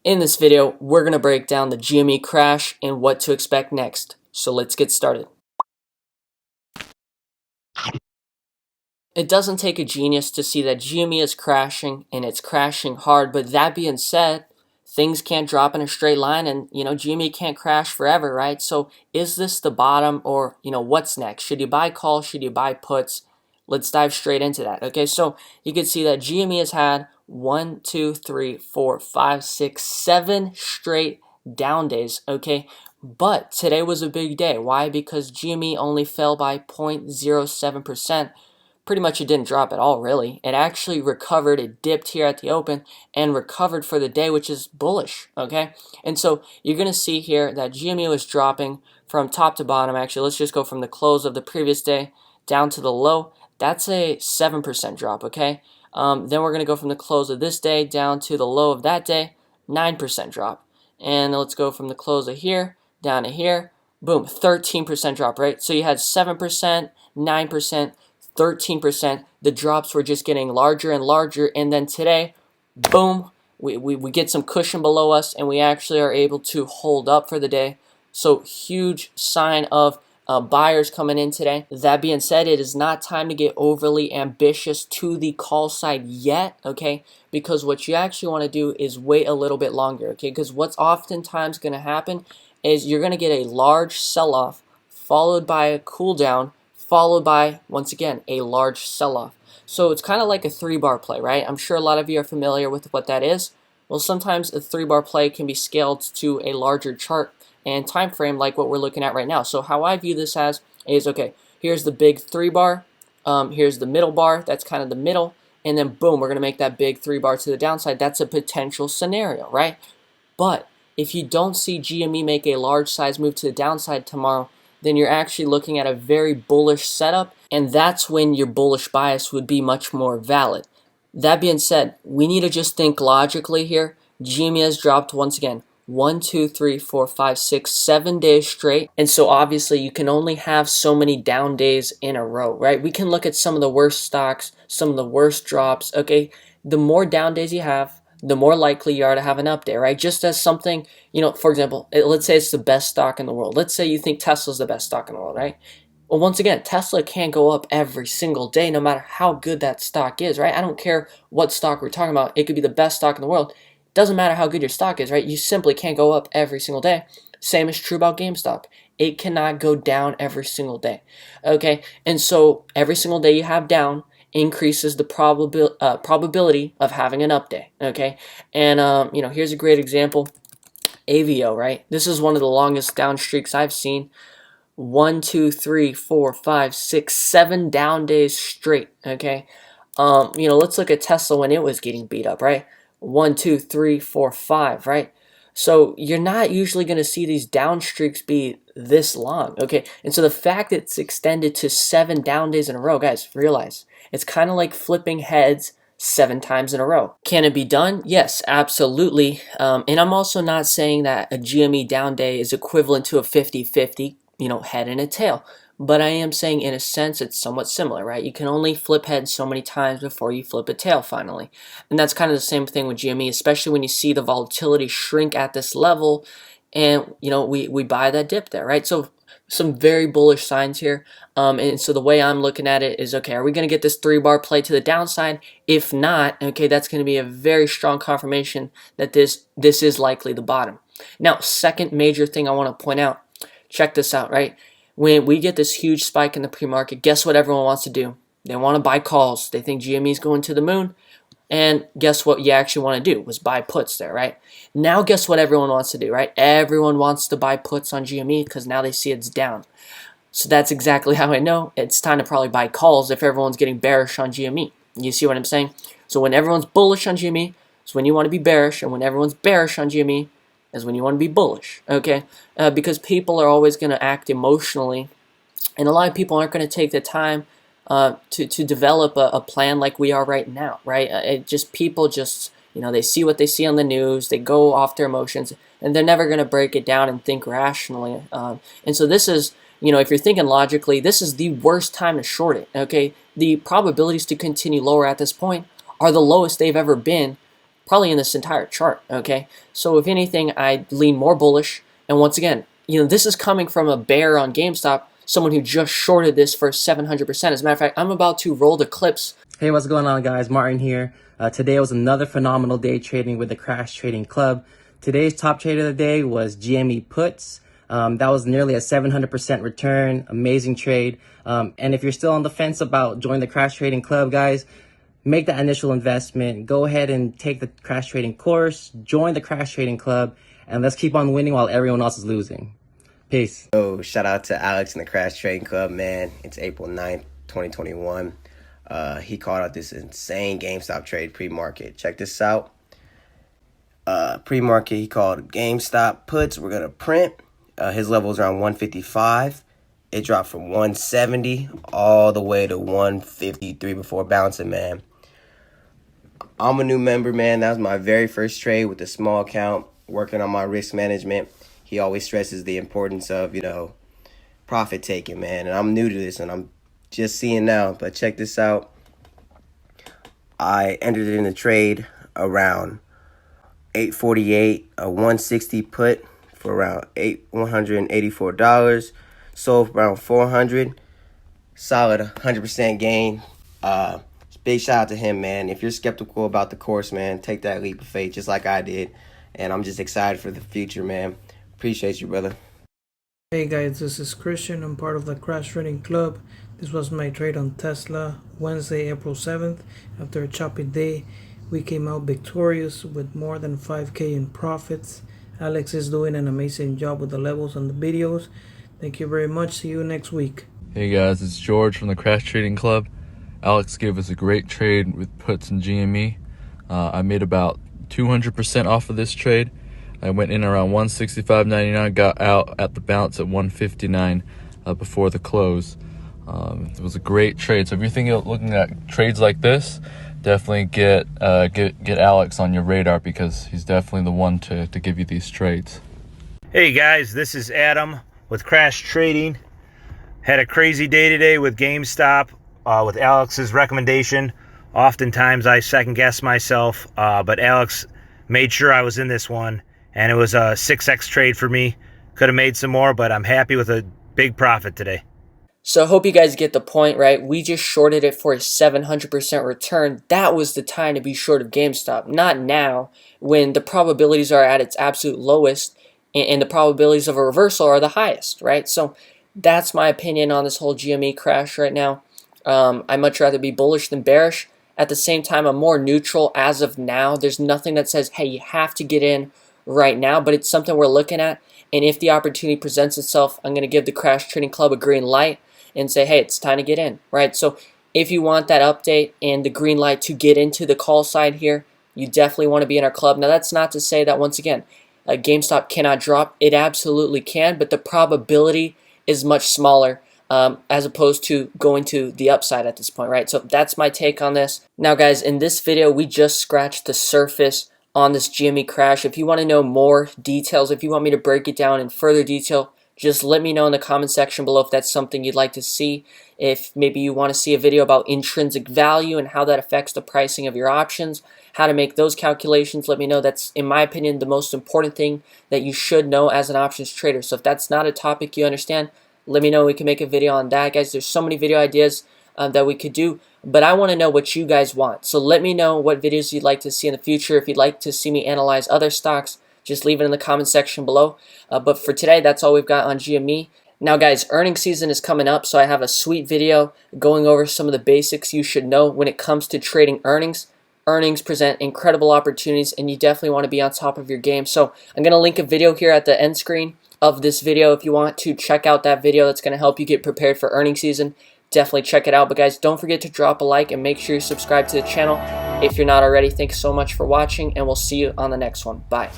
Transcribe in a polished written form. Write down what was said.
In this video, we're going to break down the GME crash and what to expect next. So let's get started. It doesn't take a genius to see that GME is crashing and it's crashing hard, but that being said, things can't drop in a straight line and GME can't crash forever, right? So is this the bottom or what's next? Should you buy calls? Should you buy puts? Let's dive straight into that. Okay, so you can see that GME has had 1, 2, 3, 4, 5, 6, 7 straight down days. Okay, but today was a big day. Why? Because GME only fell by 0.07%. Pretty much it didn't drop at all, really. It actually recovered. It dipped here at the open and recovered for the day, which is bullish, okay? And so you're going to see here that GME was dropping from top to bottom. Actually, let's just go from the close of the previous day down to the low. That's a 7% drop, okay? Then we're going to go from the close of this day down to the low of that day, 9% drop. And let's go from the close of here down to here. Boom, 13% drop, right? So you had 7%, 9%, 13%. The drops were just getting larger and larger. And then today, boom, we get some cushion below us and we actually are able to hold up for the day. So huge sign of buyers coming in today. That being said, it is not time to get overly ambitious to the call side yet, okay? Because what you actually want to do is wait a little bit longer, okay? Because what's oftentimes going to happen is you're going to get a large sell-off followed by a cool down, followed by, once again, a large sell-off. So it's kind of like a 3-bar play, right? I'm sure a lot of you are familiar with what that is. Well, sometimes a 3-bar play can be scaled to a larger chart and time frame like what we're looking at right now. So how I view this as is, okay, here's the big 3-bar, here's the middle bar, that's kind of the middle, and then boom, we're going to make that big 3-bar to the downside. That's a potential scenario, right? But if you don't see GME make a large size move to the downside tomorrow, then you're actually looking at a very bullish setup, and that's when your bullish bias would be much more valid. That being said, we need to just think logically here. GME has dropped once again 1, 2, 3, 4, 5, 6, 7 days straight, and so obviously you can only have so many down days in a row, right? We can look at some of the worst stocks, some of the worst drops, okay? The more down days you have, the more likely you are to have an up day, right? Just as something, for example, let's say it's the best stock in the world. Let's say you think Tesla's the best stock in the world, right? Well, once again, Tesla can't go up every single day no matter how good that stock is, right? I don't care what stock we're talking about. It could be the best stock in the world. It doesn't matter how good your stock is, right? You simply can't go up every single day. Same is true about GameStop. It cannot go down every single day, okay? And so every single day you have down increases the probability of having an up day, okay? And, here's a great example. AVO, right? This is one of the longest down streaks I've seen. 1, 2, 3, 4, 5, 6, 7 down days straight, okay? Let's look at Tesla when it was getting beat up, right? 1, 2, 3, 4, 5, right? So you're not usually going to see these down streaks be this long, okay? And so the fact that it's extended to 7 down days in a row, guys, realize it's kind of like flipping heads 7 times in a row. Can it be done? Yes, absolutely. And I'm also not saying that a GME down day is equivalent to a 50-50, head and a tail. But I am saying in a sense it's somewhat similar, right? You can only flip heads so many times before you flip a tail finally. And that's kind of the same thing with GME, especially when you see the volatility shrink at this level and, we buy that dip there, right? So some very bullish signs here. And so the way I'm looking at it is, okay, are we going to get this 3-bar play to the downside? If not, okay, that's going to be a very strong confirmation that this is likely the bottom. Now, second major thing I want to point out, check this out, right? When we get this huge spike in the pre-market, guess what everyone wants to do? They want to buy calls. They think GME is going to the moon. And guess what you actually want to do was buy puts there, right? Now guess what everyone wants to do, right? Everyone wants to buy puts on GME because now they see it's down. So that's exactly how I know it's time to probably buy calls if everyone's getting bearish on GME. You see what I'm saying? So when everyone's bullish on GME, it's when you want to be bearish, and when everyone's bearish on GME is when you want to be bullish, okay? Because people are always going to act emotionally, and a lot of people aren't going to take the time to develop a plan like we are right now, right? People just, they see what they see on the news, they go off their emotions, and they're never going to break it down and think rationally. And so this is, if you're thinking logically, this is the worst time to short it, okay? The probabilities to continue lower at this point are the lowest they've ever been probably in this entire chart, okay? So if anything, I lean more bullish. And once again, this is coming from a bear on GameStop, someone who just shorted this for 700%. As a matter of fact, I'm about to roll the clips. Hey, what's going on, guys? Martin here. Today was another phenomenal day trading with the Crash Trading Club. Today's top trade of the day was GME puts. That was nearly a 700% return. Amazing trade. And if you're still on the fence about joining the Crash Trading Club, guys, make that initial investment. Go ahead and take the Crash Trading course, join the Crash Trading Club, and let's keep on winning while everyone else is losing. Peace. So shout out to Alex in the Crash Trading Club, man. It's April 9th, 2021. He called out this insane GameStop trade pre-market. Check this out. Pre-market, he called GameStop puts. We're going to print. His level was around 155. It dropped from 170 all the way to 153 before bouncing, man. I'm a new member, man. That was my very first trade with a small account, working on my risk management. He always stresses the importance of, profit taking, man. And I'm new to this, and I'm just seeing now. But check this out. I entered it in the trade around 848, a 160 put for around $184. Sold for around $400. Solid 100% gain. Big shout out to him, man. If you're skeptical about the course, man, take that leap of faith just like I did. And I'm just excited for the future, man. Appreciate you, brother. Hey guys, this is Christian. I'm part of the Crash Trading Club. This was my trade on Tesla Wednesday, April 7th. After a choppy day, we came out victorious with more than 5K in profits. Alex is doing an amazing job with the levels and the videos. Thank you very much. See you next week. Hey guys, it's George from the Crash Trading Club. Alex gave us a great trade with puts and GME. I made about 200% off of this trade. I went in around 165.99, got out at the bounce at 159 before the close. It was a great trade. So if you're thinking of looking at trades like this, definitely get Alex on your radar, because he's definitely the one to give you these trades. Hey guys, this is Adam with Crash Trading. Had a crazy day today with GameStop with Alex's recommendation. Oftentimes I second guess myself, but Alex made sure I was in this one, and it was a 6x trade for me. Could have made some more, but I'm happy with a big profit today. So I hope you guys get the point, right? We just shorted it for a 700% return. That was the time to be short of GameStop, not now when the probabilities are at its absolute lowest and the probabilities of a reversal are the highest, right? So that's my opinion on this whole GME crash right now. I'd much rather be bullish than bearish. At the same time, I'm more neutral as of now. There's nothing that says, hey, you have to get in right now, but it's something we're looking at. And if the opportunity presents itself, I'm going to give the Crash Trading Club a green light and say, hey, it's time to get in, right? So if you want that update and the green light to get into the call side here, you definitely want to be in our club. Now, that's not to say that, once again, GameStop cannot drop. It absolutely can, but the probability is much smaller as opposed to going to the upside at this point, right? So that's my take on this. Now, guys, in this video, we just scratched the surface on this GME crash. If you want to know more details, if you want me to break it down in further detail, just let me know in the comment section below if that's something you'd like to see. If maybe you want to see a video about intrinsic value and how that affects the pricing of your options, how to make those calculations, let me know. That's, in my opinion, the most important thing that you should know as an options trader. So if that's not a topic you understand, let me know. We can make a video on that, guys. There's so many video ideas that we could do, but I want to know what you guys want. So let me know what videos you'd like to see in the future. If you'd like to see me analyze other stocks, just leave it in the comment section below. But for today, that's all we've got on GME. Now, guys, earnings season is coming up, so I have a sweet video going over some of the basics you should know when it comes to trading earnings. Earnings present incredible opportunities, and you definitely want to be on top of your game. So I'm going to link a video here at the end screen of this video. If you want to check out that video, that's going to help you get prepared for earnings season. Definitely check it out. But guys, don't forget to drop a like and make sure you subscribe to the channel if you're not already. Thanks so much for watching, and we'll see you on the next one. Bye.